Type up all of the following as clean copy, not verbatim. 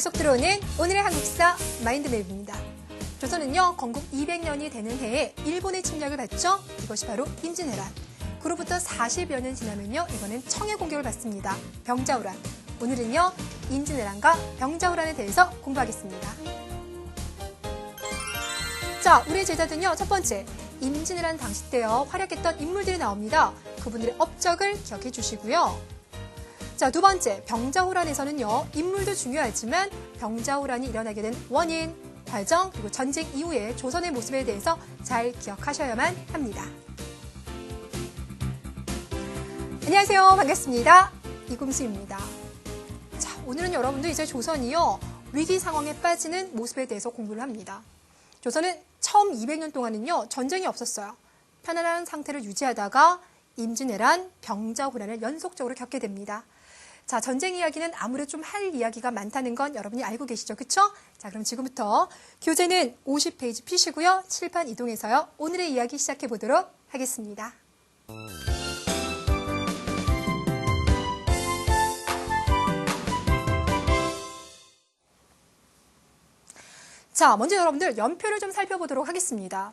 계속 들어오는 오늘의 한국사 마인드맵입니다. 조선은요, 건국 200년이 되는 해에 일본의 침략을 받죠. 이것이 바로 임진왜란. 그로부터 40여 년 지나면요, 이번엔 청해 공격을 받습니다. 병자호란. 오늘은요, 임진왜란과 병자호란에 대해서 공부하겠습니다. 자, 우리 제자들은요, 첫 번째, 임진왜란 당시 때요, 활약했던 인물들이 나옵니다. 그분들의 업적을 기억해 주시고요. 자, 두 번째, 병자호란에서는요, 인물도 중요하지만 병자호란이 일어나게 된 원인, 과정, 그리고 전쟁 이후의 조선의 모습에 대해서 잘 기억하셔야만 합니다. 안녕하세요. 반갑습니다. 이금수입니다. 자, 오늘은 여러분들 이제 조선이요, 위기 상황에 빠지는 모습에 대해서 공부를 합니다. 조선은 처음 200년 동안은요, 전쟁이 없었어요. 편안한 상태를 유지하다가 임진왜란, 병자호란을 연속적으로 겪게 됩니다. 자, 전쟁 이야기는 아무래도 좀 할 이야기가 많다는 건 여러분이 알고 계시죠? 그쵸? 자, 그럼 지금부터 교재는 50페이지 피시고요. 칠판 이동해서요. 오늘의 이야기 시작해 보도록 하겠습니다. 자, 먼저 여러분들 연표를 좀 살펴보도록 하겠습니다.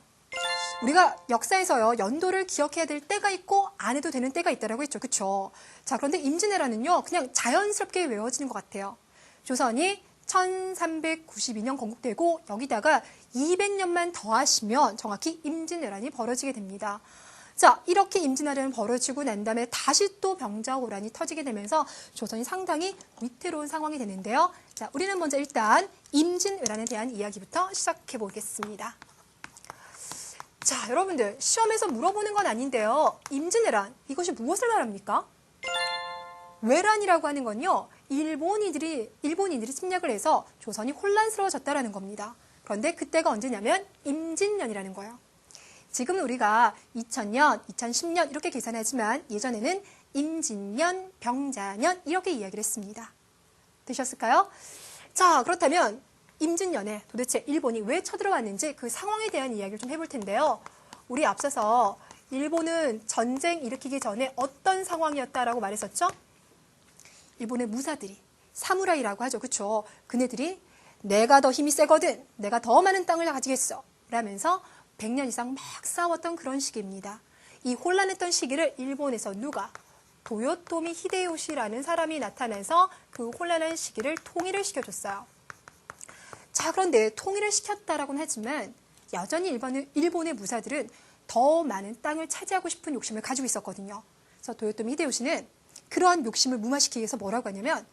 우리가 역사에서요, 연도를 기억해야 될 때가 있고 안 해도 되는 때가 있다라고 했죠. 그쵸? 자, 그런데 임진왜란은요, 그냥 자연스럽게 외워지는 것 같아요. 조선이 1392년 건국되고 여기다가 200년만 더하시면 정확히 임진왜란이 벌어지게 됩니다. 자, 이렇게 임진왜란이 벌어지고 난 다음에 다시 또 병자호란이 터지게 되면서 조선이 상당히 위태로운 상황이 되는데요. 자, 우리는 먼저 일단 임진왜란에 대한 이야기부터 시작해 보겠습니다. 자, 여러분들 시험에서 물어보는 건 아닌데요. 임진왜란, 이것이 무엇을 말합니까? 왜란이라고 하는 건요, 일본인들이 침략을 해서 조선이 혼란스러워졌다라는 겁니다. 그런데 그때가 언제냐면 임진년이라는 거예요. 지금 우리가 2000년, 2010년 이렇게 계산하지만 예전에는 임진년, 병자년 이렇게 이야기를 했습니다. 되셨을까요? 자, 그렇다면 임진년에 도대체 일본이 왜 쳐들어왔는지 그 상황에 대한 이야기를 좀 해볼 텐데요. 우리 앞서서 일본은 전쟁 일으키기 전에 어떤 상황이었다라고 말했었죠? 일본의 무사들이, 사무라이라고 하죠. 그쵸? 그네들이 내가 더 힘이 세거든, 내가 더 많은 땅을 가지겠어 라면서 100년 이상 막 싸웠던 그런 시기입니다. 이 혼란했던 시기를 일본에서 누가? 도요토미 히데요시라는 사람이 나타나서 그 혼란한 시기를 통일을 시켜줬어요. 자, 그런데 통일을 시켰다라고는 하지만 여전히 일본의 무사들은 더 많은 땅을 차지하고 싶은 욕심을 가지고 있었거든요. 그래서 도요토미 히데요시는 그러한 욕심을 무마시키기 위해서 뭐라고 하냐면,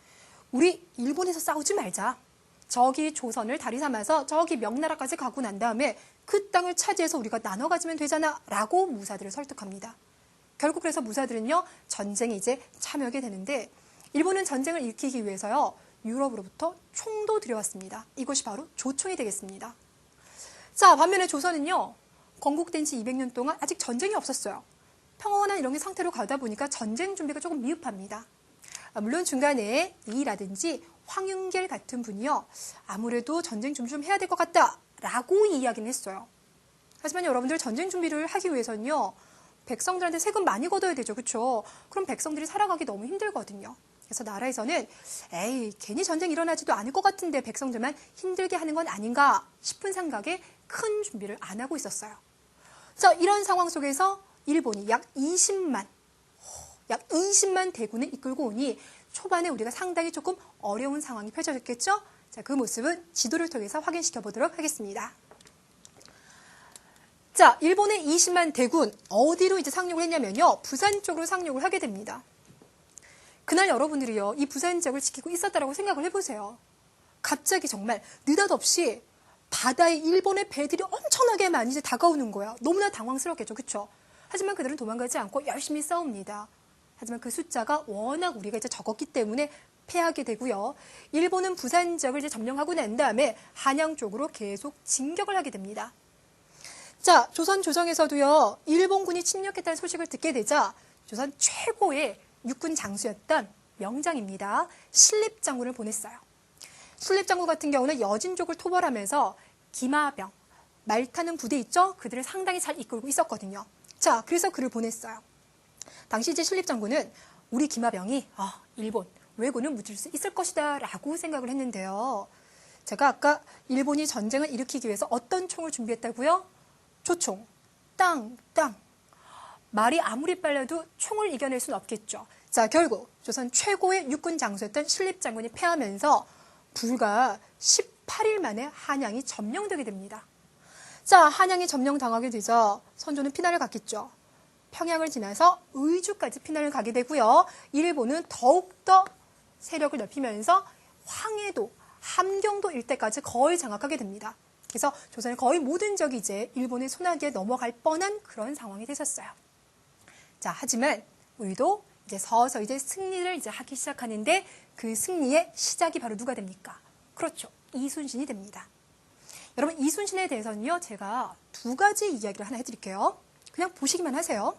우리 일본에서 싸우지 말자. 저기 조선을 다리 삼아서 저기 명나라까지 가고 난 다음에 그 땅을 차지해서 우리가 나눠 가지면 되잖아 라고 무사들을 설득합니다. 결국 그래서 무사들은요, 전쟁에 이제 참여하게 되는데, 일본은 전쟁을 일으키기 위해서요, 유럽으로부터 총도 들여왔습니다. 이것이 바로 조총이 되겠습니다. 자, 반면에 조선은요, 건국된 지 200년 동안 아직 전쟁이 없었어요. 평온한 이런 상태로 가다 보니까 전쟁 준비가 조금 미흡합니다. 물론 중간에 이라든지 황윤겔 같은 분이요, 아무래도 전쟁 준비 좀 해야 될 것 같다라고 이야기는 했어요. 하지만 여러분들 전쟁 준비를 하기 위해서는요, 백성들한테 세금 많이 걷어야 되죠. 그렇죠? 그럼 백성들이 살아가기 너무 힘들거든요. 그래서 나라에서는 에이, 괜히 전쟁 일어나지도 않을 것 같은데 백성들만 힘들게 하는 건 아닌가 싶은 생각에 큰 준비를 안 하고 있었어요. 자, 이런 상황 속에서 일본이 약 20만 대군을 이끌고 오니 초반에 우리가 상당히 조금 어려운 상황이 펼쳐졌겠죠? 자, 그 모습은 지도를 통해서 확인시켜 보도록 하겠습니다. 자, 일본의 20만 대군 어디로 이제 상륙을 했냐면요, 부산 쪽으로 상륙을 하게 됩니다. 그날 여러분들이요, 이 부산 지역을 지키고 있었다라고 생각을 해보세요. 갑자기 정말 느닷없이 바다에 일본의 배들이 엄청나게 많이 이제 다가오는 거야. 너무나 당황스럽겠죠. 그쵸? 하지만 그들은 도망가지 않고 열심히 싸웁니다. 하지만 그 숫자가 워낙 우리가 이제 적었기 때문에 패하게 되고요. 일본은 부산 지역을 이제 점령하고 난 다음에 한양 쪽으로 계속 진격을 하게 됩니다. 자, 조선 조정에서도요, 일본군이 침략했다는 소식을 듣게 되자 조선 최고의 육군 장수였던 명장입니다. 신립장군을 보냈어요. 신립장군 같은 경우는 여진족을 토벌하면서 기마병, 말 타는 부대 있죠? 그들을 상당히 잘 이끌고 있었거든요. 자, 그래서 그를 보냈어요. 당시 이제 신립장군은 우리 기마병이 일본 왜군을 무찔 수 있을 것이다 라고 생각을 했는데요. 제가 아까 일본이 전쟁을 일으키기 위해서 어떤 총을 준비했다고요? 조총, 땅. 말이 아무리 빨라도 총을 이겨낼 수는 없겠죠. 자, 결국 조선 최고의 육군 장수였던 신립장군이 패하면서 불과 18일 만에 한양이 점령되게 됩니다. 자, 한양이 점령당하게 되자 선조는 피난을 갔겠죠. 평양을 지나서 의주까지 피난을 가게 되고요. 일본은 더욱더 세력을 넓히면서 황해도, 함경도 일대까지 거의 장악하게 됩니다. 그래서 조선의 거의 모든 적이 이제 일본의 손아귀에 넘어갈 뻔한 그런 상황이 되셨어요. 자, 하지만 우리도 이제 서서히 이제 승리를 이제 하기 시작하는데 그 승리의 시작이 바로 누가 됩니까? 그렇죠. 이순신이 됩니다. 여러분, 이순신에 대해서는요, 제가 두 가지 이야기를 하나 해드릴게요. 그냥 보시기만 하세요.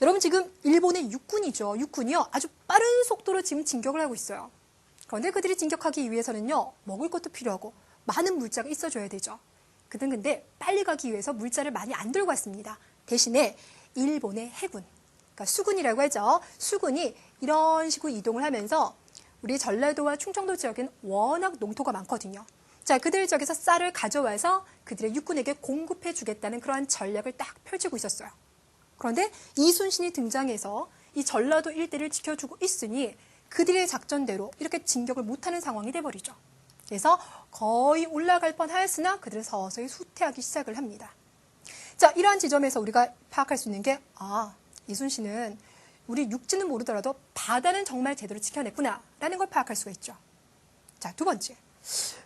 여러분, 지금 일본의 육군이죠. 육군이요, 아주 빠른 속도로 지금 진격을 하고 있어요. 그런데 그들이 진격하기 위해서는요, 먹을 것도 필요하고 많은 물자가 있어줘야 되죠. 그들은 근데 빨리 가기 위해서 물자를 많이 안 들고 왔습니다. 대신에 일본의 해군, 그러니까 수군이라고 하죠. 수군이 이런 식으로 이동을 하면서 우리 전라도와 충청도 지역에는 워낙 농토가 많거든요. 자, 그들 지역에서 쌀을 가져와서 그들의 육군에게 공급해 주겠다는 그러한 전략을 딱 펼치고 있었어요. 그런데 이순신이 등장해서 이 전라도 일대를 지켜주고 있으니 그들의 작전대로 이렇게 진격을 못하는 상황이 돼버리죠. 그래서 거의 올라갈 뻔하였으나 그들은 서서히 후퇴하기 시작을 합니다. 자, 이러한 지점에서 우리가 파악할 수 있는 게, 이순신은 우리 육지는 모르더라도 바다는 정말 제대로 지켜냈구나 라는 걸 파악할 수가 있죠. 자, 두 번째,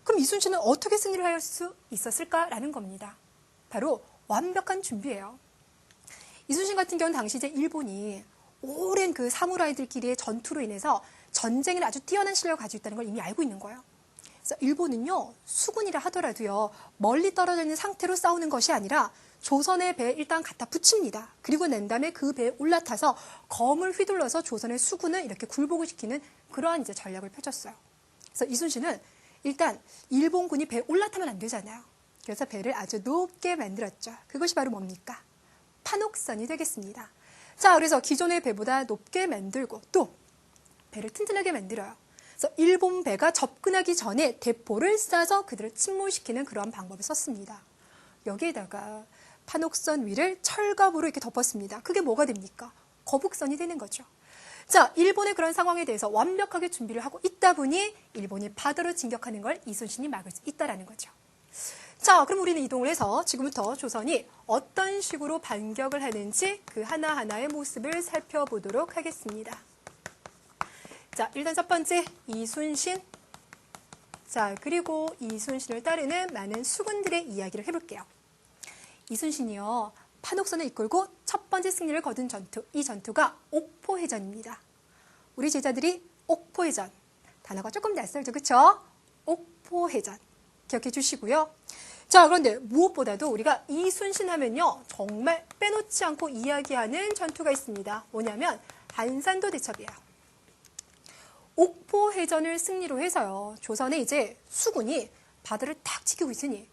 그럼 이순신은 어떻게 승리를 할 수 있었을까라는 겁니다. 바로 완벽한 준비예요. 이순신 같은 경우는 당시 이제 일본이 오랜 그 사무라이들끼리의 전투로 인해서 전쟁에 아주 뛰어난 실력을 가지고 있다는 걸 이미 알고 있는 거예요. 그래서 일본은요, 수군이라 하더라도요, 멀리 떨어져 있는 상태로 싸우는 것이 아니라 조선의 배에 일단 갖다 붙입니다. 그리고 난 다음에 그 배에 올라타서 검을 휘둘러서 조선의 수군을 이렇게 굴복을 시키는 그러한 이제 전략을 펼쳤어요. 그래서 이순신은 일단 일본군이 배에 올라타면 안 되잖아요. 그래서 배를 아주 높게 만들었죠. 그것이 바로 뭡니까? 판옥선이 되겠습니다. 자, 그래서 기존의 배보다 높게 만들고 또 배를 튼튼하게 만들어요. 그래서 일본 배가 접근하기 전에 대포를 쏴서 그들을 침몰시키는 그러한 방법을 썼습니다. 여기에다가 판옥선 위를 철갑으로 이렇게 덮었습니다. 그게 뭐가 됩니까? 거북선이 되는 거죠. 자, 일본의 그런 상황에 대해서 완벽하게 준비를 하고 있다 보니 일본이 바다로 진격하는 걸 이순신이 막을 수 있다는 거죠. 자, 그럼 우리는 이동을 해서 지금부터 조선이 어떤 식으로 반격을 하는지 그 하나하나의 모습을 살펴보도록 하겠습니다. 자, 일단 첫 번째, 이순신. 자, 그리고 이순신을 따르는 많은 수군들의 이야기를 해볼게요. 이순신이요, 판옥선을 이끌고 첫 번째 승리를 거둔 전투, 이 전투가 옥포해전입니다. 우리 제자들이 옥포해전, 단어가 조금 낯설죠, 그쵸? 옥포해전 기억해 주시고요. 자, 그런데 무엇보다도 우리가 이순신 하면요, 정말 빼놓지 않고 이야기하는 전투가 있습니다. 뭐냐면 한산도 대첩이에요. 옥포해전을 승리로 해서요, 조선의 이제 수군이 바다를 탁 지키고 있으니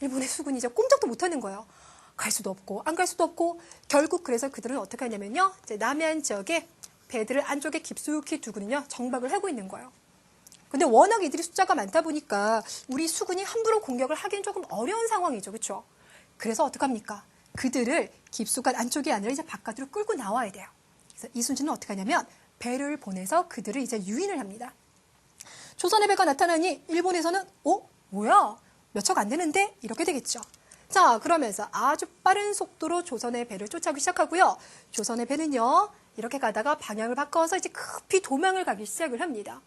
일본의 수군이 이제 꼼짝도 못하는 거예요. 갈 수도 없고 안 갈 수도 없고, 결국 그래서 그들은 어떻게 하냐면요, 이제 남해안 지역에 배들을 안쪽에 깊숙이 두고는요, 정박을 하고 있는 거예요. 근데 워낙 이들이 숫자가 많다 보니까 우리 수군이 함부로 공격을 하기는 조금 어려운 상황이죠, 그렇죠? 그래서 어떡합니까? 그들을 깊숙한 안쪽이 아니라 이제 바깥으로 끌고 나와야 돼요. 그래서 이순신은 어떻게 하냐면 배를 보내서 그들을 이제 유인을 합니다. 조선의 배가 나타나니 일본에서는 뭐야? 몇 척 안 되는데? 이렇게 되겠죠. 자, 그러면서 아주 빠른 속도로 조선의 배를 쫓아오기 시작하고요. 조선의 배는요, 이렇게 가다가 방향을 바꿔서 이제 급히 도망을 가기 시작을 합니다.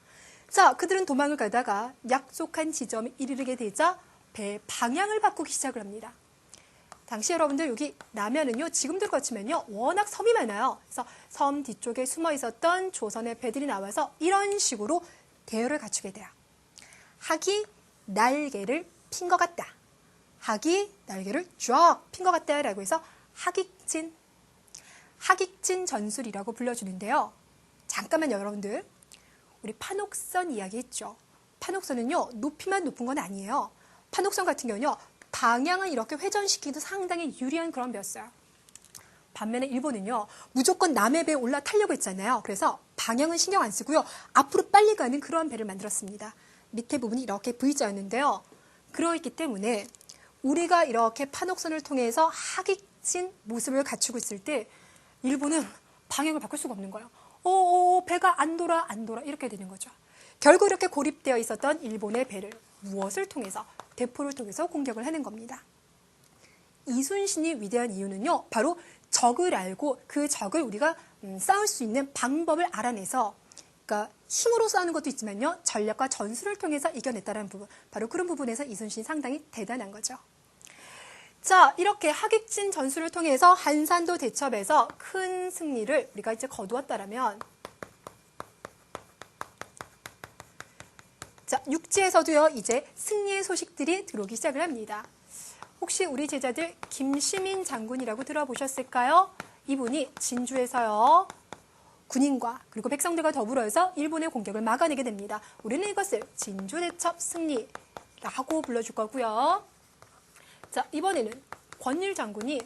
자, 그들은 도망을 가다가 약속한 지점에 이르게 되자 배 방향을 바꾸기 시작을 합니다. 당시 여러분들 여기 남해안은요, 지금도 그렇지만요, 워낙 섬이 많아요. 그래서 섬 뒤쪽에 숨어 있었던 조선의 배들이 나와서 이런 식으로 대열을 갖추게 돼요. 학이 날개를 핀 것 같다. 학이 날개를 쫙 핀 것 같다 라고 해서 학익진 전술이라고 불러주는데요. 잠깐만 여러분들, 우리 판옥선 이야기 했죠. 판옥선은요, 높이만 높은 건 아니에요. 판옥선 같은 경우는요, 방향을 이렇게 회전시키기도 상당히 유리한 그런 벼였어요. 반면에 일본은요, 무조건 남의 배에 올라타려고 했잖아요. 그래서 방향은 신경 안 쓰고요, 앞으로 빨리 가는 그런 배를 만들었습니다. 밑에 부분이 이렇게 V자였는데요. 그러했기 때문에 우리가 이렇게 판옥선을 통해서 하객진 모습을 갖추고 있을 때 일본은 방향을 바꿀 수가 없는 거예요. 배가 안 돌아 이렇게 되는 거죠. 결국 이렇게 고립되어 있었던 일본의 배를 무엇을 통해서? 대포를 통해서 공격을 하는 겁니다. 이순신이 위대한 이유는요, 바로 적을 알고 그 적을 우리가 싸울 수 있는 방법을 알아내서, 그러니까 힘으로 싸우는 것도 있지만요, 전략과 전술을 통해서 이겨냈다는 부분, 바로 그런 부분에서 이순신이 상당히 대단한 거죠. 자, 이렇게 하객진 전술을 통해서 한산도 대첩에서 큰 승리를 우리가 이제 거두었다라면, 자, 육지에서도요, 이제 승리의 소식들이 들어오기 시작을 합니다. 혹시 우리 제자들 김시민 장군이라고 들어보셨을까요? 이분이 진주에서요, 군인과 그리고 백성들과 더불어서 일본의 공격을 막아내게 됩니다. 우리는 이것을 진주대첩 승리라고 불러줄 거고요. 자, 이번에는 권율 장군이,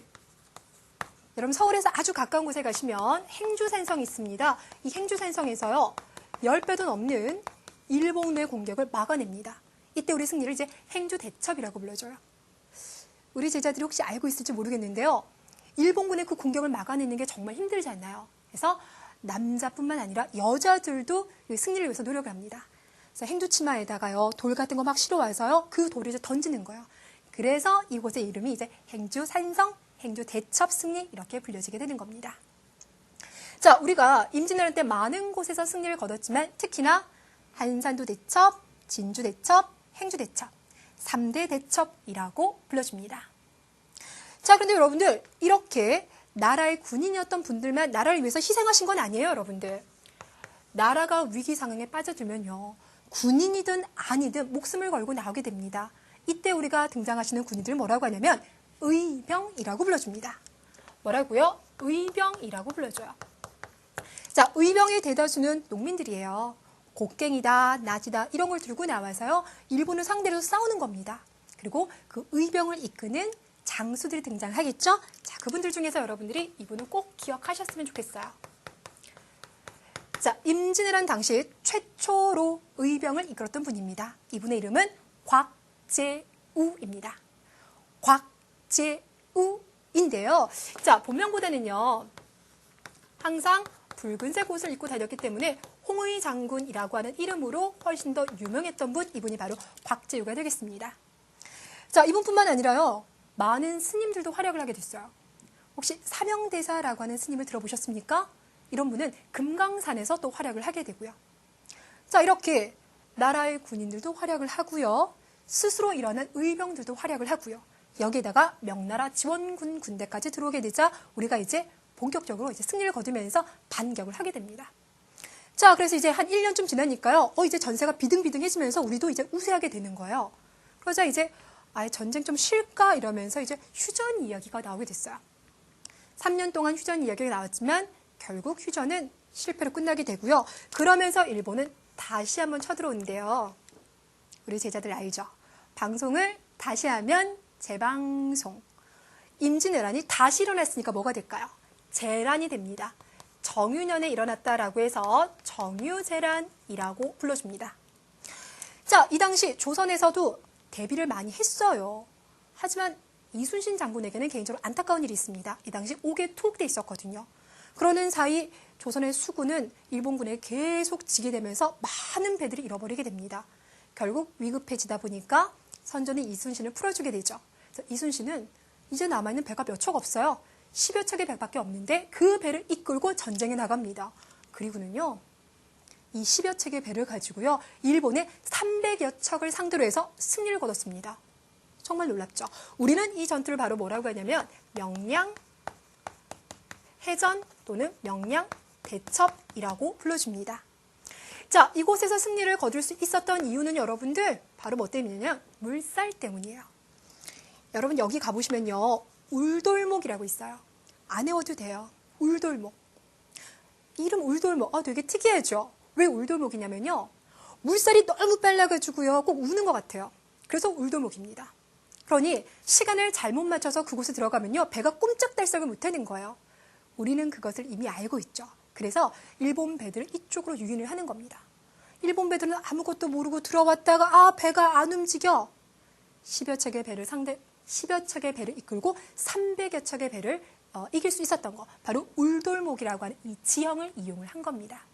여러분 서울에서 아주 가까운 곳에 가시면 행주산성이 있습니다. 이 행주산성에서요, 10배도 넘는 일본의 공격을 막아냅니다. 이때 우리 승리를 이제 행주대첩이라고 불러줘요. 우리 제자들이 혹시 알고 있을지 모르겠는데요, 일본군의 그 공격을 막아내는 게 정말 힘들지 않나요? 그래서 남자뿐만 아니라 여자들도 승리를 위해서 노력을 합니다. 그래서 행주치마에다가요, 돌 같은 거 막 실어와서요, 그 돌을 이제 던지는 거예요. 그래서 이곳의 이름이 이제 행주산성, 행주대첩 승리 이렇게 불려지게 되는 겁니다. 자, 우리가 임진왜란 때 많은 곳에서 승리를 거뒀지만 특히나 한산도 대첩, 진주 대첩, 행주 대첩, 3대 대첩이라고 불러줍니다. 자, 그런데 여러분들, 이렇게 나라의 군인이었던 분들만 나라를 위해서 희생하신 건 아니에요, 여러분들. 나라가 위기 상황에 빠져들면요, 군인이든 아니든 목숨을 걸고 나오게 됩니다. 이때 우리가 등장하시는 군인들을 뭐라고 하냐면 의병이라고 불러줍니다. 뭐라고요? 의병이라고 불러줘요. 자, 의병의 대다수는 농민들이에요. 곡괭이다, 나지다 이런 걸 들고 나와서요, 일본을 상대로 싸우는 겁니다. 그리고 그 의병을 이끄는 장수들이 등장하겠죠? 자, 그분들 중에서 여러분들이 이분을 꼭 기억하셨으면 좋겠어요. 자, 임진왜란 당시 최초로 의병을 이끌었던 분입니다. 이분의 이름은 곽재우입니다. 곽재우인데요. 자, 본명보다는요, 항상 붉은색 옷을 입고 다녔기 때문에 홍의 장군이라고 하는 이름으로 훨씬 더 유명했던 분, 이분이 바로 곽재우가 되겠습니다. 자, 이분뿐만 아니라요, 많은 스님들도 활약을 하게 됐어요. 혹시 사명대사라고 하는 스님을 들어보셨습니까? 이런 분은 금강산에서 또 활약을 하게 되고요. 자, 이렇게 나라의 군인들도 활약을 하고요, 스스로 일어난 의병들도 활약을 하고요, 여기에다가 명나라 지원군 군대까지 들어오게 되자 우리가 이제 본격적으로 이제 승리를 거두면서 반격을 하게 됩니다. 자, 그래서 이제 한 1년쯤 지나니까요, 이제 전세가 비등비등해지면서 우리도 이제 우세하게 되는 거예요. 그러자 이제 아예 전쟁 좀 쉴까 이러면서 이제 휴전 이야기가 나오게 됐어요. 3년 동안 휴전 이야기가 나왔지만 결국 휴전은 실패로 끝나게 되고요. 그러면서 일본은 다시 한번 쳐들어오는데요. 우리 제자들 알죠? 방송을 다시 하면 재방송. 임진왜란이 다시 일어났으니까 뭐가 될까요? 재란이 됩니다. 정유년에 일어났다라고 해서 정유재란이라고 불러줍니다. 자, 이 당시 조선에서도 대비를 많이 했어요. 하지만 이순신 장군에게는 개인적으로 안타까운 일이 있습니다. 이 당시 옥에 투옥돼 있었거든요. 그러는 사이 조선의 수군은 일본군에 계속 지게 되면서 많은 배들이 잃어버리게 됩니다. 결국 위급해지다 보니까 선조는 이순신을 풀어주게 되죠. 그래서 이순신은 이제 남아있는 배가 몇 척 없어요. 10여 척의 배밖에 없는데 그 배를 이끌고 전쟁에 나갑니다. 그리고는요, 이 10여 척의 배를 가지고요, 일본의 300여 척을 상대로 해서 승리를 거뒀습니다. 정말 놀랍죠? 우리는 이 전투를 바로 뭐라고 하냐면 명량 해전 또는 명량 대첩이라고 불러줍니다. 자, 이곳에서 승리를 거둘 수 있었던 이유는 여러분들 바로 뭐 때문이냐? 물살 때문이에요. 여러분 여기 가보시면요, 울돌목이라고 있어요. 안 외워도 돼요. 울돌목. 이름 울돌목. 되게 특이하죠? 왜 울돌목이냐면요, 물살이 너무 빨라가지고요, 꼭 우는 것 같아요. 그래서 울돌목입니다. 그러니 시간을 잘못 맞춰서 그곳에 들어가면요, 배가 꼼짝달싹을 못하는 거예요. 우리는 그것을 이미 알고 있죠. 그래서 일본 배들을 이쪽으로 유인을 하는 겁니다. 일본 배들은 아무것도 모르고 들어왔다가 배가 안 움직여. 10여 척의 배를 이끌고 300여 척의 배를 이길 수 있었던 거. 바로 울돌목이라고 하는 이 지형을 이용을 한 겁니다.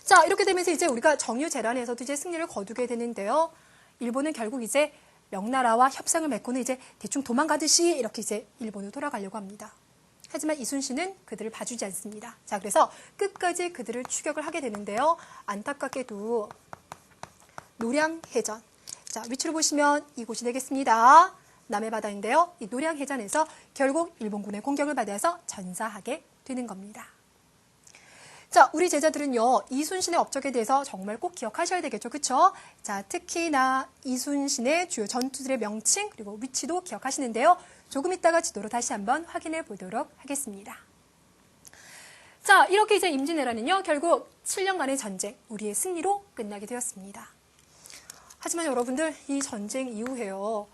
자, 이렇게 되면서 이제 우리가 정유재란에서도 이제 승리를 거두게 되는데요. 일본은 결국 이제 명나라와 협상을 맺고는 이제 대충 도망가듯이 이렇게 이제 일본으로 돌아가려고 합니다. 하지만 이순신은 그들을 봐주지 않습니다. 자, 그래서 끝까지 그들을 추격을 하게 되는데요. 안타깝게도 노량해전. 자, 위치로 보시면 이곳이 되겠습니다. 남해 바다인데요. 이 노량해전에서 결국 일본군의 공격을 받아서 전사하게 되는 겁니다. 자, 우리 제자들은요, 이순신의 업적에 대해서 정말 꼭 기억하셔야 되겠죠. 그쵸? 자, 특히나 이순신의 주요 전투들의 명칭, 그리고 위치도 기억하시는데요. 조금 있다가 지도로 다시 한번 확인해 보도록 하겠습니다. 자, 이렇게 이제 임진왜란은요, 결국 7년간의 전쟁, 우리의 승리로 끝나게 되었습니다. 하지만 여러분들, 이 전쟁 이후에요,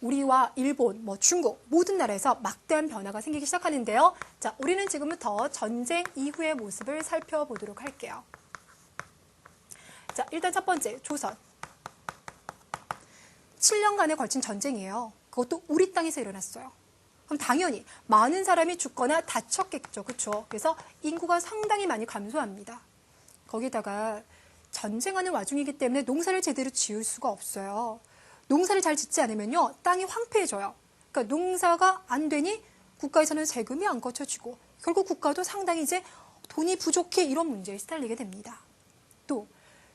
우리와 일본, 중국 모든 나라에서 막대한 변화가 생기기 시작하는데요. 자, 우리는 지금부터 전쟁 이후의 모습을 살펴보도록 할게요. 자, 일단 첫 번째, 조선. 7년간에 걸친 전쟁이에요. 그것도 우리 땅에서 일어났어요. 그럼 당연히 많은 사람이 죽거나 다쳤겠죠. 그렇죠? 그래서 인구가 상당히 많이 감소합니다. 거기다가 전쟁하는 와중이기 때문에 농사를 제대로 지을 수가 없어요. 농사를 잘 짓지 않으면요, 땅이 황폐해져요. 그러니까 농사가 안 되니 국가에서는 세금이 안 거쳐지고 결국 국가도 상당히 이제 돈이 부족해 이런 문제에 시달리게 됩니다. 또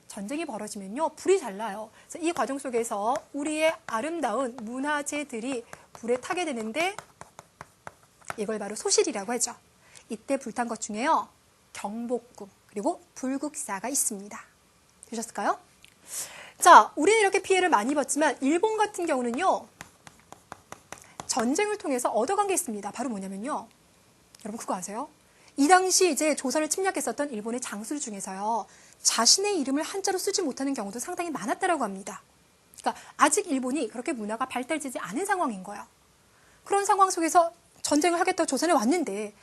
전쟁이 벌어지면요, 불이 잘 나요. 이 과정 속에서 우리의 아름다운 문화재들이 불에 타게 되는데 이걸 바로 소실이라고 하죠. 이때 불탄 것 중에요, 경복궁 그리고 불국사가 있습니다. 되셨을까요? 자, 우리는 이렇게 피해를 많이 입었지만 일본 같은 경우는요, 전쟁을 통해서 얻어간 게 있습니다. 바로 뭐냐면요, 여러분 그거 아세요? 이 당시 이제 조선을 침략했었던 일본의 장수들 중에서요, 자신의 이름을 한자로 쓰지 못하는 경우도 상당히 많았다라고 합니다. 그러니까 아직 일본이 그렇게 문화가 발달되지 않은 상황인 거예요. 그런 상황 속에서 전쟁을 하겠다고 조선에 왔는데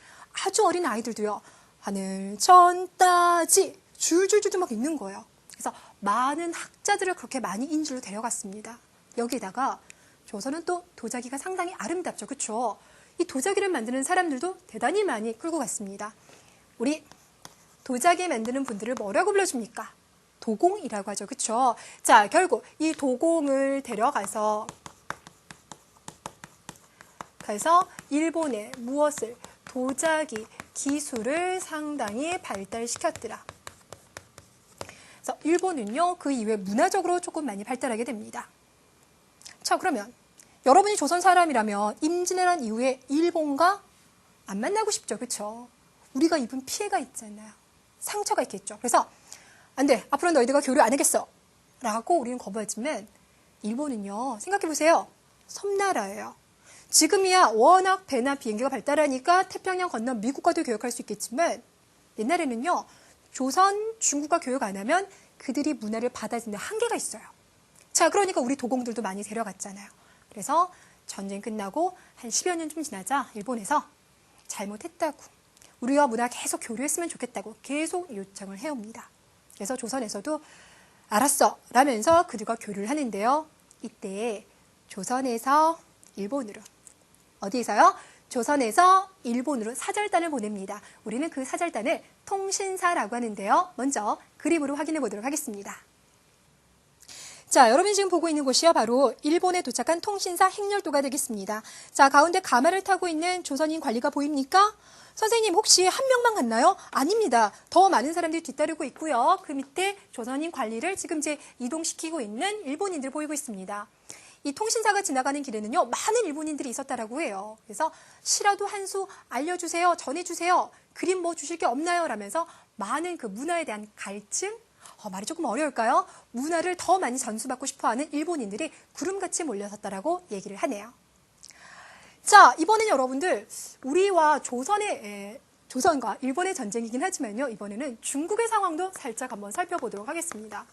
아주 어린 아이들도요, 하늘 천 따지 줄줄줄 막 읽는 거예요. 그래서 많은 학자들을 그렇게 많이 인주로 데려갔습니다. 여기다가 조선은 또 도자기가 상당히 아름답죠. 그렇죠? 이 도자기를 만드는 사람들도 대단히 많이 끌고 갔습니다. 우리 도자기 만드는 분들을 뭐라고 불러줍니까? 도공이라고 하죠. 그렇죠? 자, 결국 이 도공을 데려가서 일본에 무엇을? 도자기 기술을 상당히 발달시켰더라. 그래서 일본은요, 그 이후에 문화적으로 조금 많이 발달하게 됩니다. 자, 그러면 여러분이 조선 사람이라면 임진왜란 이후에 일본과 안 만나고 싶죠. 그렇죠? 우리가 입은 피해가 있잖아요. 상처가 있겠죠. 그래서 안 돼, 앞으로 너희들과 교류 안 하겠어 라고 우리는 거부하지만 일본은요, 생각해보세요. 섬나라예요. 지금이야 워낙 배나 비행기가 발달하니까 태평양 건너 미국과도 교역할 수 있겠지만 옛날에는요, 조선, 중국과 교역 안 하면 그들이 문화를 받아들이는 한계가 있어요. 자, 그러니까 우리 도공들도 많이 데려갔잖아요. 그래서 전쟁 끝나고 한 10여 년 좀 지나자 일본에서 잘못했다고, 우리와 문화 계속 교류했으면 좋겠다고 계속 요청을 해옵니다. 그래서 조선에서도 알았어 라면서 그들과 교류를 하는데요. 이때 조선에서 일본으로, 어디에서요? 조선에서 일본으로 사절단을 보냅니다. 우리는 그 사절단을 통신사라고 하는데요. 먼저 그림으로 확인해 보도록 하겠습니다. 자, 여러분이 지금 보고 있는 곳이요, 바로 일본에 도착한 통신사 행렬도가 되겠습니다. 자, 가운데 가마를 타고 있는 조선인 관리가 보입니까? 선생님, 혹시 한 명만 갔나요? 아닙니다. 더 많은 사람들이 뒤따르고 있고요. 그 밑에 조선인 관리를 지금 이제 이동시키고 있는 일본인들 보이고 있습니다. 이 통신사가 지나가는 길에는요, 많은 일본인들이 있었다라고 해요. 그래서 시라도 한 수 알려주세요, 전해주세요, 그림 뭐 주실 게 없나요? 라면서 많은 그 문화에 대한 갈증, 말이 조금 어려울까요? 문화를 더 많이 전수받고 싶어하는 일본인들이 구름같이 몰려섰다라고 얘기를 하네요. 자, 이번엔 여러분들 우리와 조선과 일본의 전쟁이긴 하지만요, 이번에는 중국의 상황도 살짝 한번 살펴보도록 하겠습니다.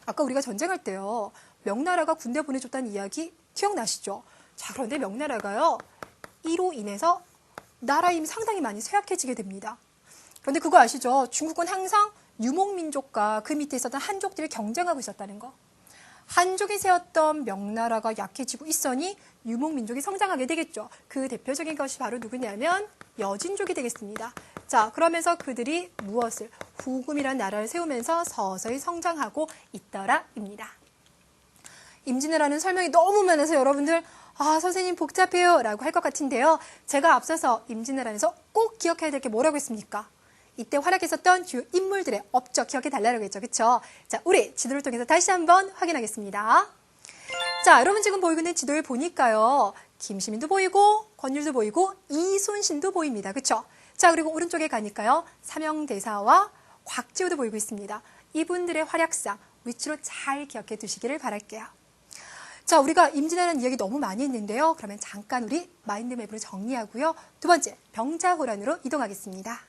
아까 우리가 전쟁할 때요, 명나라가 군대 보내줬다는 이야기 기억나시죠? 자, 그런데 명나라가요, 이로 인해서 나라 힘이 상당히 많이 쇠약해지게 됩니다. 그런데 그거 아시죠? 중국은 항상 유목민족과 그 밑에 있었던 한족들이 경쟁하고 있었다는 거. 한족이 세웠던 명나라가 약해지고 있으니 유목민족이 성장하게 되겠죠. 그 대표적인 것이 바로 누구냐면 여진족이 되겠습니다. 자, 그러면서 그들이 무엇을? 후금이라는 나라를 세우면서 서서히 성장하고 있더라입니다. 임진왜란은 설명이 너무 많아서 여러분들 선생님 복잡해요 라고 할 것 같은데요. 제가 앞서서 임진왜란에서 꼭 기억해야 될 게 뭐라고 했습니까? 이때 활약했었던 주요 인물들의 업적 기억해 달라고 했죠. 그쵸? 자, 우리 지도를 통해서 다시 한번 확인하겠습니다. 자, 여러분 지금 보이고 있는 지도를 보니까요. 김시민도 보이고 권율도 보이고 이순신도 보입니다. 그쵸? 자, 그리고 오른쪽에 가니까요. 삼형대사와 곽지우도 보이고 있습니다. 이분들의 활약상 위치로 잘 기억해 두시기를 바랄게요. 자, 우리가 임진왜란 이야기 너무 많이 했는데요. 그러면 잠깐 우리 마인드맵으로 정리하고요. 두 번째, 병자호란으로 이동하겠습니다.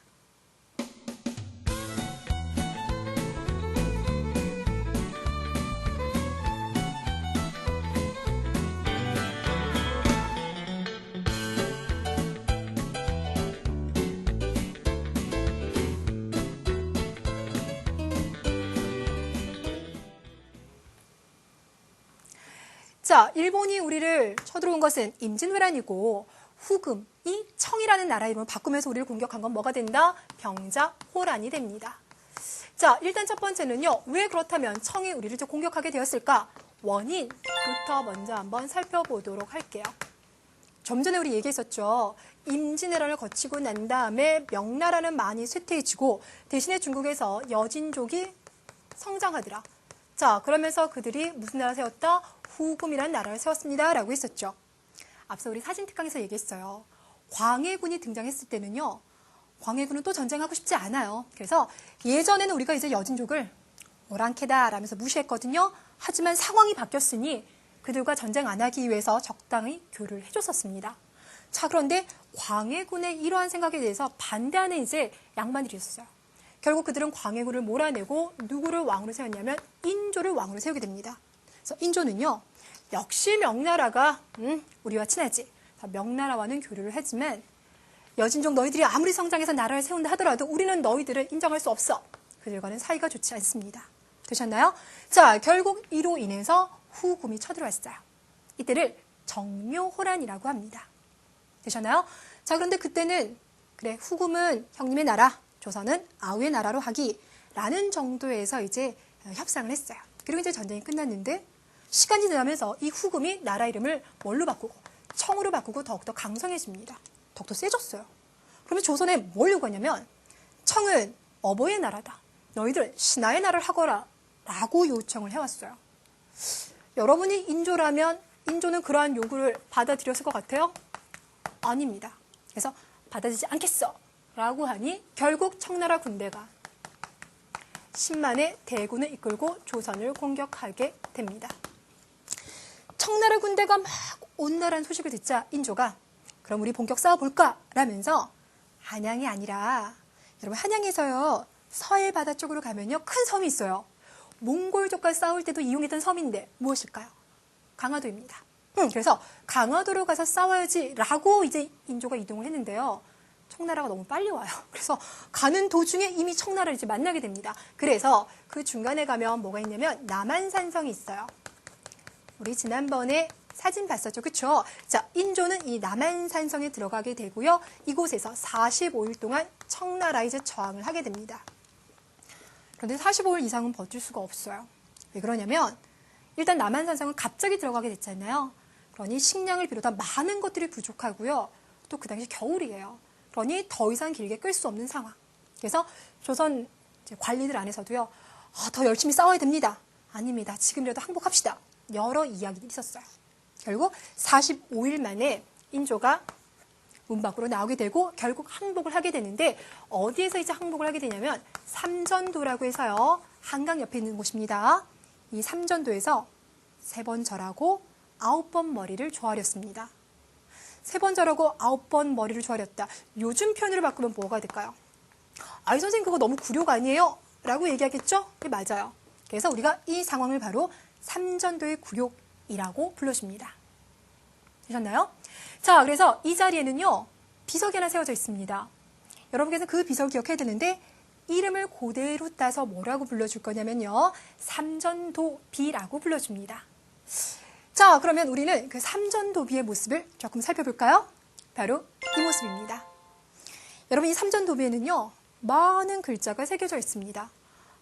자, 일본이 우리를 쳐들어온 것은 임진왜란이고 후금이 청이라는 나라 이름을 바꾸면서 우리를 공격한 건 뭐가 된다? 병자호란이 됩니다. 자, 일단 첫 번째는요. 왜 그렇다면 청이 우리를 공격하게 되었을까? 원인부터 먼저 한번 살펴보도록 할게요. 좀 전에 우리 얘기했었죠. 임진왜란을 거치고 난 다음에 명나라는 많이 쇠퇴해지고 대신에 중국에서 여진족이 성장하더라. 자, 그러면서 그들이 무슨 나라 세웠다? 후금이라는 나라를 세웠습니다. 라고 했었죠. 앞서 우리 사진특강에서 얘기했어요. 광해군이 등장했을 때는요. 광해군은 또 전쟁하고 싶지 않아요. 그래서 예전에는 우리가 이제 여진족을 오랑캐다 라면서 무시했거든요. 하지만 상황이 바뀌었으니 그들과 전쟁 안 하기 위해서 적당히 교류를 해줬었습니다. 자, 그런데 광해군의 이러한 생각에 대해서 반대하는 이제 양반들이 있었어요. 결국 그들은 광해군을 몰아내고 누구를 왕으로 세웠냐면 인조를 왕으로 세우게 됩니다. 그래서 인조는요. 역시 명나라가 우리와 친하지. 명나라와는 교류를 하지만 여진족 너희들이 아무리 성장해서 나라를 세운다 하더라도 우리는 너희들을 인정할 수 없어. 그들과는 사이가 좋지 않습니다. 되셨나요? 자, 결국 이로 인해서 후금이 쳐들어왔어요. 이때를 정묘호란이라고 합니다. 되셨나요? 자, 그런데 그때는 그래 후금은 형님의 나라, 조선은 아우의 나라로 하기라는 정도에서 이제 협상을 했어요. 그리고 이제 전쟁이 끝났는데 시간이 지나면서 이 후금이 나라 이름을 뭘로 바꾸고 청으로 바꾸고 더욱더 강성해집니다. 더욱더 세졌어요. 그러면 조선에 뭘 요구하냐면 청은 어버이의 나라다. 너희들 신하의 나라를 하거라 라고 요청을 해왔어요. 여러분이 인조라면 인조는 그러한 요구를 받아들였을 것 같아요? 아닙니다. 그래서 받아들이지 않겠어 라고 하니 결국 청나라 군대가 10만의 대군을 이끌고 조선을 공격하게 됩니다. 청나라 군대가 막 온나라는 소식을 듣자 인조가 그럼 우리 본격 싸워볼까? 라면서 한양이 아니라 여러분 한양에서요 서해 바다 쪽으로 가면요 큰 섬이 있어요. 몽골족과 싸울 때도 이용했던 섬인데 무엇일까요? 강화도입니다. 그래서 강화도로 가서 싸워야지 라고 이제 인조가 이동을 했는데요. 청나라가 너무 빨리 와요. 그래서 가는 도중에 이미 청나라를 이제 만나게 됩니다. 그래서 그 중간에 가면 뭐가 있냐면 남한산성이 있어요. 우리 지난번에 사진 봤었죠. 그쵸? 자, 인조는 이 남한산성에 들어가게 되고요. 이곳에서 45일 동안 청나라에 이제 저항을 하게 됩니다. 그런데 45일 이상은 버틸 수가 없어요. 왜 그러냐면 일단 남한산성은 갑자기 들어가게 됐잖아요. 그러니 식량을 비롯한 많은 것들이 부족하고요. 또 그 당시 겨울이에요. 그러니 더 이상 길게 끌 수 없는 상황. 그래서 조선 관리들 안에서도요. 더 열심히 싸워야 됩니다. 아닙니다. 지금이라도 항복합시다. 여러 이야기들이 있었어요. 결국 45일 만에 인조가 문 밖으로 나오게 되고 결국 항복을 하게 되는데 어디에서 이제 항복을 하게 되냐면 삼전도라고 해서요. 한강 옆에 있는 곳입니다. 이 삼전도에서 3번 절하고 9번 머리를 조아렸습니다. 3번 절하고 9번 머리를 조아렸다. 요즘 표현으로 바꾸면 뭐가 될까요? 아이 선생님 그거 너무 굴욕 아니에요? 라고 얘기하겠죠? 네, 맞아요. 그래서 우리가 이 상황을 바로 삼전도의 굴욕이라고 불러줍니다. 되셨나요? 자, 그래서 이 자리에는요. 비석이 하나 세워져 있습니다. 여러분께서 그 비석을 기억해야 되는데 이름을 그대로 따서 뭐라고 불러줄 거냐면요. 삼전도비라고 불러줍니다. 자, 그러면 우리는 그 삼전도비의 모습을 조금 살펴볼까요? 바로 이 모습입니다. 여러분, 이 삼전도비에는요, 많은 글자가 새겨져 있습니다.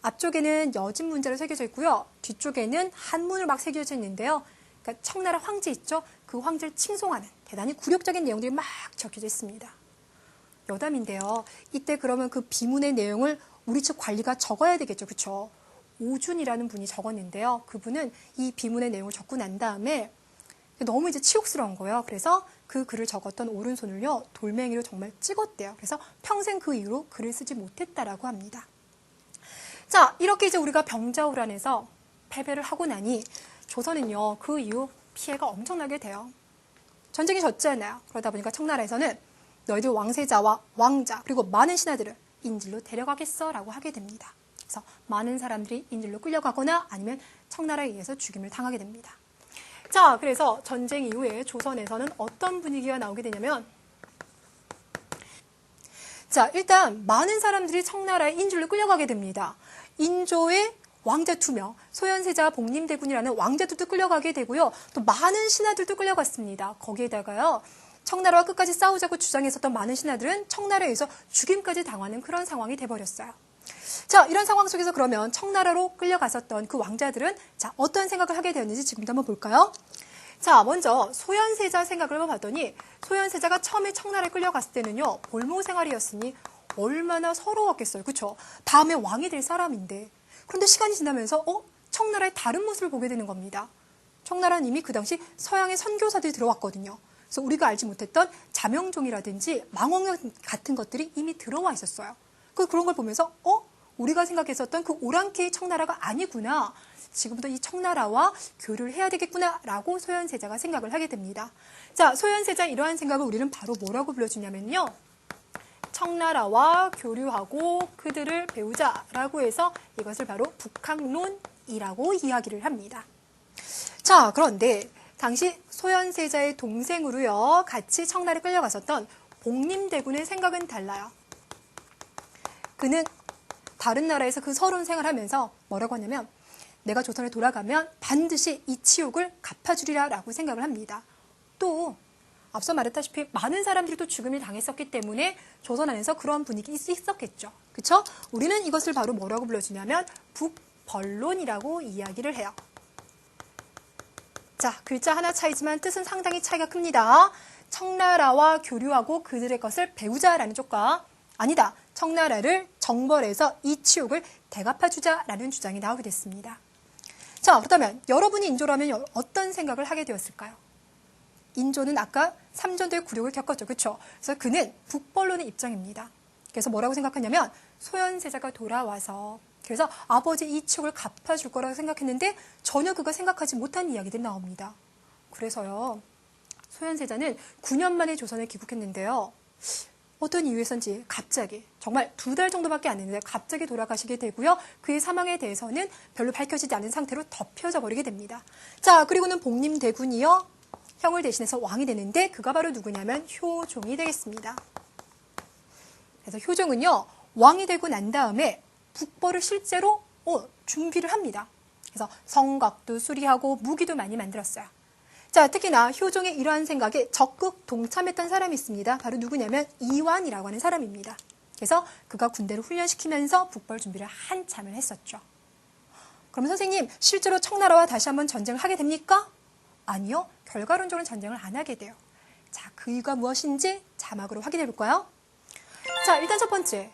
앞쪽에는 여진 문자로 새겨져 있고요. 뒤쪽에는 한문으로 막 새겨져 있는데요. 그러니까 청나라 황제 있죠? 그 황제를 칭송하는 대단히 굴욕적인 내용들이 막 적혀져 있습니다. 여담인데요. 이때 그러면 그 비문의 내용을 우리 측 관리가 적어야 되겠죠. 그렇죠? 오준이라는 분이 적었는데요. 그분은 이 비문의 내용을 적고 난 다음에 너무 이제 치욕스러운 거예요. 그래서 그 글을 적었던 오른손을요, 돌멩이로 정말 찍었대요. 그래서 평생 그 이후로 글을 쓰지 못했다라고 합니다. 자, 이렇게 이제 우리가 병자호란에서 패배를 하고 나니 조선은요, 그 이후 피해가 엄청나게 돼요. 전쟁이 졌잖아요. 그러다 보니까 청나라에서는 너희들 왕세자와 왕자 그리고 많은 신하들을 인질로 데려가겠어 라고 하게 됩니다. 그래서 많은 사람들이 인질로 끌려가거나 아니면 청나라에 의해서 죽임을 당하게 됩니다. 자, 그래서 전쟁 이후에 조선에서는 어떤 분위기가 나오게 되냐면, 자, 일단 많은 사람들이 청나라에 인질로 끌려가게 됩니다. 인조의 왕자 2명, 소현세자 복림대군이라는 왕자들도 끌려가게 되고요. 또 많은 신하들도 끌려갔습니다. 거기에다가요, 청나라와 끝까지 싸우자고 주장했었던 많은 신하들은 청나라에 의해서 죽임까지 당하는 그런 상황이 돼버렸어요. 자, 이런 상황 속에서 그러면 청나라로 끌려갔었던 그 왕자들은 자, 어떤 생각을 하게 되었는지 지금부터 한번 볼까요? 자, 먼저 소현세자 생각을 한번 봤더니 소현세자가 처음에 청나라에 끌려갔을 때는요, 볼모 생활이었으니 얼마나 서러웠겠어요. 그렇죠? 다음에 왕이 될 사람인데. 그런데 시간이 지나면서 청나라의 다른 모습을 보게 되는 겁니다. 청나라는 이미 그 당시 서양의 선교사들이 들어왔거든요. 그래서 우리가 알지 못했던 자명종이라든지 망원경 같은 것들이 이미 들어와 있었어요. 그런 걸 보면서 우리가 생각했었던 그 오랑캐의 청나라가 아니구나. 지금부터 이 청나라와 교류를 해야 되겠구나라고 소현세자가 생각을 하게 됩니다. 자, 소현세자 이러한 생각을 우리는 바로 뭐라고 불러주냐면요. 청나라와 교류하고 그들을 배우자라고 해서 이것을 바로 북학론이라고 이야기를 합니다. 자, 그런데 당시 소현세자의 동생으로요, 같이 청나라에 끌려갔었던 복림대군의 생각은 달라요. 그는 다른 나라에서 그 서러운 생활하면서 뭐라고 하냐면 내가 조선에 돌아가면 반드시 이 치욕을 갚아주리라 라고 생각을 합니다. 또 앞서 말했다시피 많은 사람들이 또 죽음을 당했었기 때문에 조선 안에서 그런 분위기 있었겠죠. 그렇죠? 우리는 이것을 바로 뭐라고 불러주냐면 북벌론이라고 이야기를 해요. 자, 글자 하나 차이지만 뜻은 상당히 차이가 큽니다. 청나라와 교류하고 그들의 것을 배우자라는 쪽과 아니다. 청나라를 정벌해서 이 치욕을 대갚아주자라는 주장이 나오게 됐습니다. 자, 그렇다면 여러분이 인조라면 어떤 생각을 하게 되었을까요? 인조는 아까 삼전도의 굴욕을 겪었죠. 그렇죠? 그래서 그는 북벌론의 입장입니다. 그래서 뭐라고 생각하냐면 소현세자가 돌아와서 그래서 아버지 이 치욕을 갚아줄 거라고 생각했는데 전혀 그가 생각하지 못한 이야기들이 나옵니다. 그래서요. 소현세자는 9년 만에 조선에 귀국했는데요. 어떤 이유에선지 갑자기 정말 2달 정도밖에 안 됐는데 갑자기 돌아가시게 되고요. 그의 사망에 대해서는 별로 밝혀지지 않은 상태로 덮여져 버리게 됩니다. 자, 그리고는 복림대군이요. 형을 대신해서 왕이 되는데 그가 바로 누구냐면 효종이 되겠습니다. 그래서 효종은요. 왕이 되고 난 다음에 북벌을 실제로 준비를 합니다. 그래서 성곽도 수리하고 무기도 많이 만들었어요. 자, 특히나 효종의 이러한 생각에 적극 동참했던 사람이 있습니다. 바로 누구냐면 이완이라고 하는 사람입니다. 그래서 그가 군대를 훈련시키면서 북벌 준비를 한참을 했었죠. 그럼 선생님, 실제로 청나라와 다시 한번 전쟁을 하게 됩니까? 아니요. 결과론적으로는 전쟁을 안 하게 돼요. 자, 그 이유가 무엇인지 자막으로 확인해 볼까요? 자, 일단 첫 번째.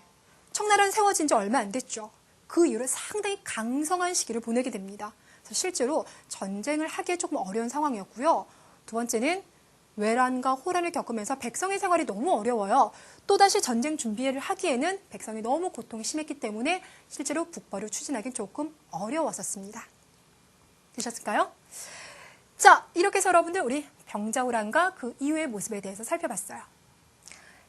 청나라는 세워진 지 얼마 안 됐죠. 그 이후로 상당히 강성한 시기를 보내게 됩니다. 그래서 실제로 전쟁을 하기에 조금 어려운 상황이었고요. 두 번째는 외란과 호란을 겪으면서 백성의 생활이 너무 어려워요. 또다시 전쟁 준비를 하기에는 백성이 너무 고통이 심했기 때문에 실제로 북벌을 추진하기는 조금 어려웠었습니다. 되셨을까요? 자, 이렇게 해서 여러분들 우리 병자호란과 그 이후의 모습에 대해서 살펴봤어요.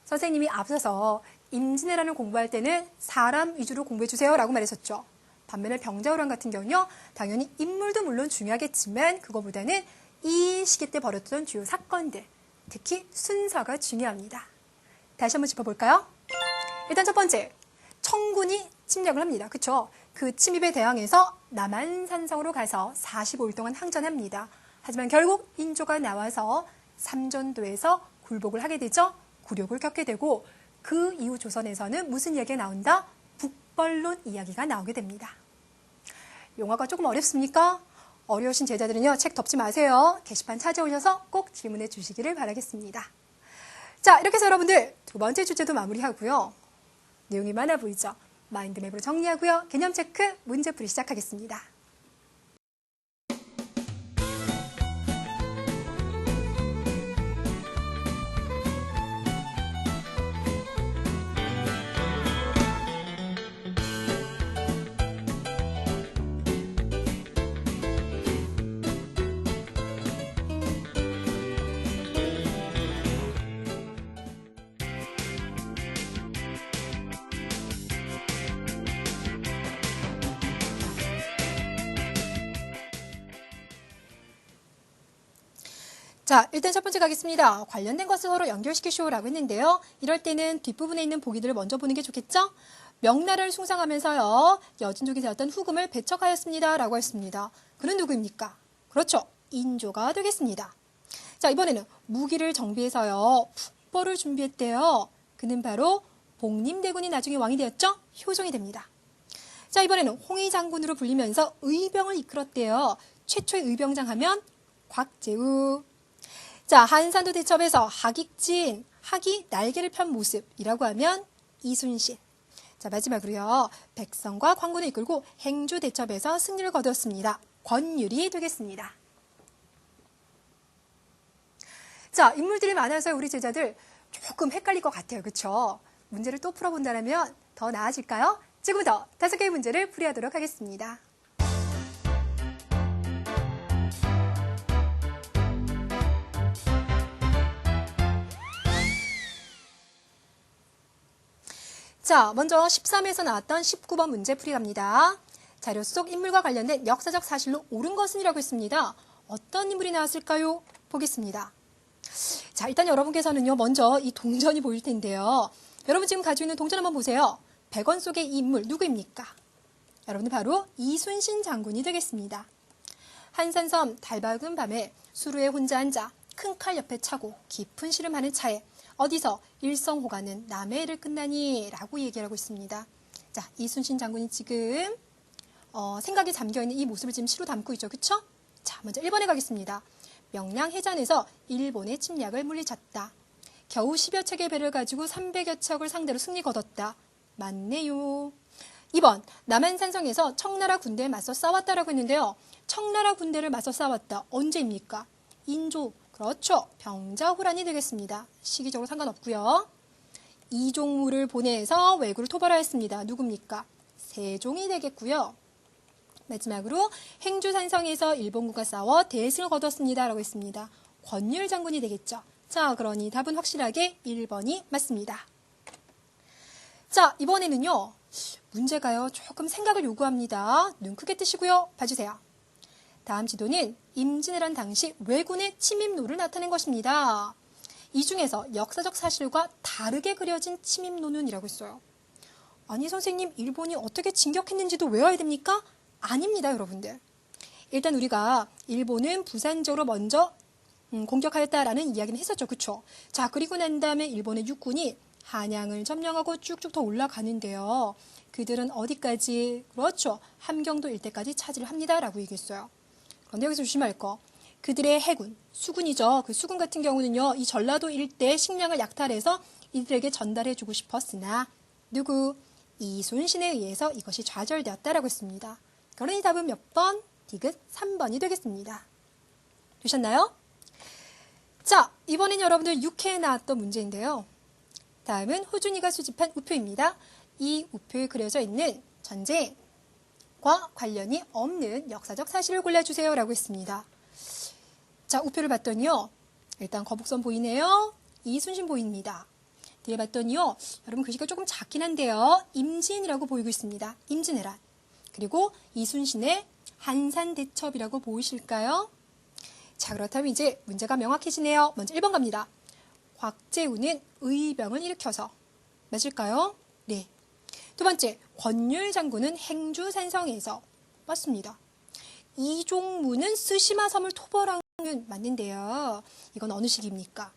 선생님이 앞서서 임진왜란을 공부할 때는 사람 위주로 공부해주세요 라고 말했었죠. 반면에 병자호란 같은 경우는요. 당연히 인물도 물론 중요하겠지만 그거보다는 이 시기 때 벌어졌던 주요 사건들, 특히 순서가 중요합니다. 다시 한번 짚어볼까요? 일단 첫 번째, 청군이 침략을 합니다. 그쵸? 그 침입에 대항해서 남한산성으로 가서 45일 동안 항전합니다. 하지만 결국 인조가 나와서 삼전도에서 굴복을 하게 되죠. 굴욕을 겪게 되고 그 이후 조선에서는 무슨 이야기가 나온다? 북벌론 이야기가 나오게 됩니다. 용어가 조금 어렵습니까? 어려우신 제자들은요, 책 덮지 마세요. 게시판 찾아오셔서 꼭 질문해 주시기를 바라겠습니다. 자, 이렇게 해서 여러분들 두 번째 주제도 마무리하고요. 내용이 많아 보이죠? 마인드맵으로 정리하고요. 개념 체크, 문제풀이 시작하겠습니다. 자, 일단 첫 번째 가겠습니다. 관련된 것을 서로 연결시키쇼라고 했는데요. 이럴 때는 뒷부분에 있는 보기들을 먼저 보는 게 좋겠죠? 명나라를 숭상하면서요, 여진족이 되었던 후금을 배척하였습니다. 라고 했습니다. 그는 누구입니까? 그렇죠. 인조가 되겠습니다. 자, 이번에는 무기를 정비해서요, 북벌을 준비했대요. 그는 바로 복림대군이 나중에 왕이 되었죠? 효종이 됩니다. 자, 이번에는 홍위 장군으로 불리면서 의병을 이끌었대요. 최초의 의병장 하면 곽재우. 자, 한산도 대첩에서 하객진, 학이 날개를 편 모습이라고 하면 이순신. 자, 마지막으로요, 백성과 관군을 이끌고 행주 대첩에서 승리를 거두었습니다. 권율이 되겠습니다. 자, 인물들이 많아서 우리 제자들 조금 헷갈릴 것 같아요. 그렇죠? 문제를 또 풀어본다면 더 나아질까요? 지금부터 5개의 문제를 풀이하도록 하겠습니다. 자, 먼저 13에서 나왔던 19번 문제 풀이 갑니다. 자료 속 인물과 관련된 역사적 사실로 옳은 것은이라고 했습니다. 어떤 인물이 나왔을까요? 보겠습니다. 자, 일단 여러분께서는요, 먼저 이 동전이 보일 텐데요. 여러분 지금 가지고 있는 동전 한번 보세요. 100원 속의 이 인물 누구입니까? 여러분은 바로 이순신 장군이 되겠습니다. 한산섬 달밝은 밤에 수루에 혼자 앉아 큰 칼 옆에 차고 깊은 시름하는 차에 어디서 일성호가는 남의 일을 끝나니 라고 얘기를 하고 있습니다. 자, 이순신 장군이 지금 생각에 잠겨있는 이 모습을 지금 시로 담고 있죠. 그쵸? 자, 먼저 1번에 가겠습니다. 명량해전에서 일본의 침략을 물리쳤다. 겨우 10여 척의 배를 가지고 300여 척을 상대로 승리 거뒀다. 맞네요. 2번, 남한산성에서 청나라 군대에 맞서 싸웠다라고 했는데요. 청나라 군대를 맞서 싸웠다. 언제입니까? 인조. 그렇죠. 병자호란이 되겠습니다. 시기적으로 상관없고요. 이종무를 보내서 왜구를 토벌하였습니다. 누굽니까? 세종이 되겠고요. 마지막으로 행주산성에서 일본군과 싸워 대승을 거뒀습니다. 라고 했습니다. 권율 장군이 되겠죠. 자, 그러니 답은 확실하게 1번이 맞습니다. 자, 이번에는요. 문제가요. 조금 생각을 요구합니다. 눈 크게 뜨시고요. 봐주세요. 다음 지도는 임진왜란 당시 왜군의 침입로를 나타낸 것입니다. 이 중에서 역사적 사실과 다르게 그려진 침입로는 이라고 했어요. 아니 선생님, 일본이 어떻게 진격했는지도 외워야 됩니까? 아닙니다, 여러분들. 일단 우리가 일본은 부산적으로 먼저 공격하였다라는 이야기는 했었죠. 그쵸? 자, 그리고 난 다음에 일본의 육군이 한양을 점령하고 쭉쭉 더 올라가는데요. 그들은 어디까지? 그렇죠. 함경도 일대까지 차지를 합니다라고 얘기했어요. 그런데 여기서 조심할 거. 그들의 해군, 수군이죠. 그 수군 같은 경우는요. 이 전라도 일대 식량을 약탈해서 이들에게 전달해주고 싶었으나 누구? 이순신에 의해서 이것이 좌절되었다라고 했습니다. 그러니 답은 몇 번? 디귿 3번이 되겠습니다. 되셨나요? 자, 이번엔 여러분들 6회에 나왔던 문제인데요. 다음은 호준이가 수집한 우표입니다. 이 우표에 그려져 있는 전쟁과 관련이 없는 역사적 사실을 골라주세요 라고 했습니다. 자, 우표를 봤더니요. 일단 거북선 보이네요. 이순신 보입니다. 뒤에 봤더니요. 여러분 글씨가 조금 작긴 한데요. 임진이라고 보이고 있습니다. 임진왜란. 그리고 이순신의 한산대첩이라고 보이실까요? 자, 그렇다면 이제 문제가 명확해지네요. 먼저 1번 갑니다. 곽재우는 의병을 일으켜서. 맞을까요? 네. 두 번째, 권율 장군은 행주산성에서. 맞습니다. 이종무는 쓰시마 섬을 토벌한 건 맞는데요. 이건 어느 시기입니까?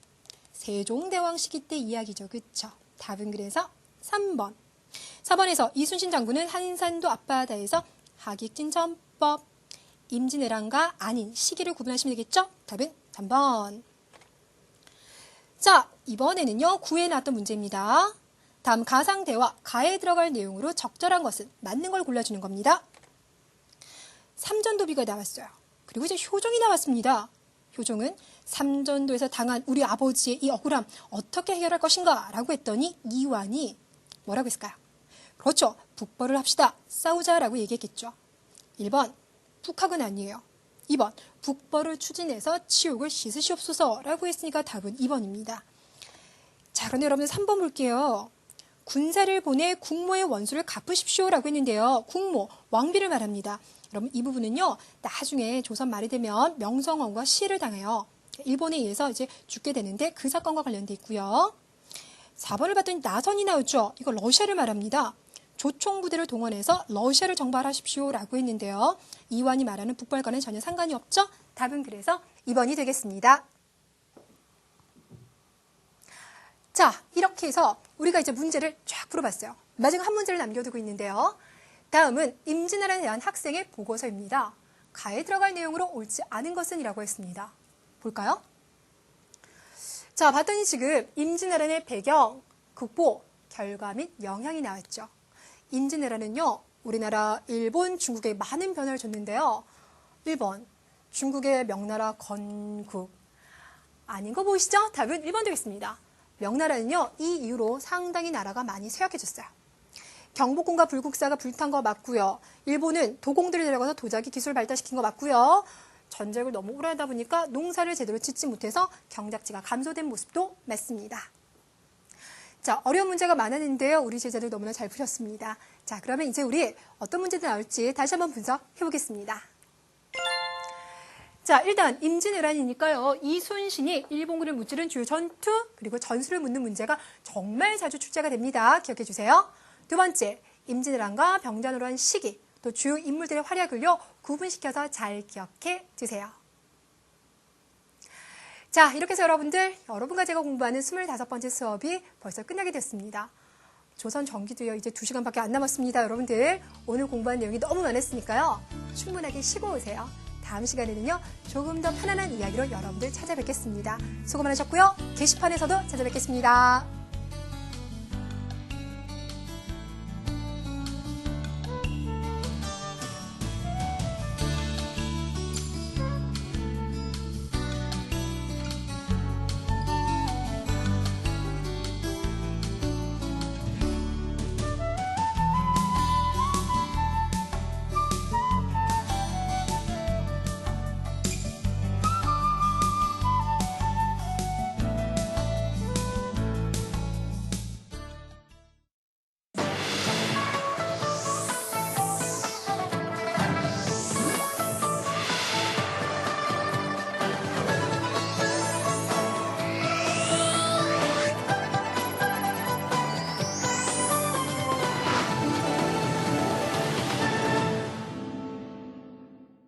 세종대왕 시기 때 이야기죠. 그쵸? 답은 그래서 3번. 4번에서 이순신 장군은 한산도 앞바다에서 하객진 전법. 임진왜란과 아닌 시기를 구분하시면 되겠죠? 답은 3번. 자, 이번에는요. 9회 나왔던 문제입니다. 다음 가상대화, 가에 들어갈 내용으로 적절한 것은 맞는 걸 골라주는 겁니다. 삼전도비가 나왔어요. 그리고 이제 효종이 나왔습니다. 효종은 삼전도에서 당한 우리 아버지의 이 억울함 어떻게 해결할 것인가 라고 했더니 이완이 뭐라고 했을까요? 그렇죠. 북벌을 합시다. 싸우자라고 얘기했겠죠. 1번 북학은 아니에요. 2번 북벌을 추진해서 치욕을 씻으시옵소서라고 했으니까 답은 2번입니다. 자, 그런데 여러분들 3번 볼게요. 군사를 보내 국모의 원수를 갚으십시오라고 했는데요. 국모, 왕비를 말합니다. 여러분 이 부분은요. 나중에 조선 말이 되면 명성황후가 시해를 당해요. 일본에 의해서 이제 죽게 되는데 그 사건과 관련돼 있고요. 4번을 봤더니 나선이 나오죠. 이거 러시아를 말합니다. 조총부대를 동원해서 러시아를 정발하십시오라고 했는데요. 이완이 말하는 북벌과는 전혀 상관이 없죠. 답은 그래서 2번이 되겠습니다. 자, 이렇게 해서 우리가 이제 문제를 쫙 풀어봤어요. 마지막 한 문제를 남겨두고 있는데요. 다음은 임진왜란에 대한 학생의 보고서입니다. 가에 들어갈 내용으로 옳지 않은 것은 이라고 했습니다. 볼까요? 자, 봤더니 지금 임진왜란의 배경, 국보, 결과 및 영향이 나왔죠. 임진왜란은요, 우리나라, 일본, 중국에 많은 변화를 줬는데요. 1번, 중국의 명나라 건국. 아닌 거 보이시죠? 답은 1번 되겠습니다. 명나라는요, 이 이후로 상당히 나라가 많이 쇠약해졌어요. 경복궁과 불국사가 불탄 거 맞고요. 일본은 도공들을 데려가서 도자기 기술을 발달시킨 거 맞고요. 전쟁을 너무 오래 하다 보니까 농사를 제대로 짓지 못해서 경작지가 감소된 모습도 맞습니다. 자, 어려운 문제가 많았는데요. 우리 제자들 너무나 잘 푸셨습니다. 자, 그러면 이제 우리 어떤 문제들 나올지 다시 한번 분석해 보겠습니다. 자, 일단 임진왜란이니까요. 이순신이 일본군을 무찌른 주요 전투 그리고 전술을 묻는 문제가 정말 자주 출제가 됩니다. 기억해 주세요. 두 번째, 임진왜란과 병자호란 한 시기 또 주요 인물들의 활약을요. 구분시켜서 잘 기억해 주세요. 자, 이렇게 해서 여러분과 제가 공부하는 25번째 수업이 벌써 끝나게 됐습니다. 조선 전기도요. 이제 2시간밖에 안 남았습니다. 여러분들 오늘 공부한 내용이 너무 많았으니까요. 충분하게 쉬고 오세요. 다음 시간에는요. 조금 더 편안한 이야기로 여러분들 찾아뵙겠습니다. 수고 많으셨고요. 게시판에서도 찾아뵙겠습니다.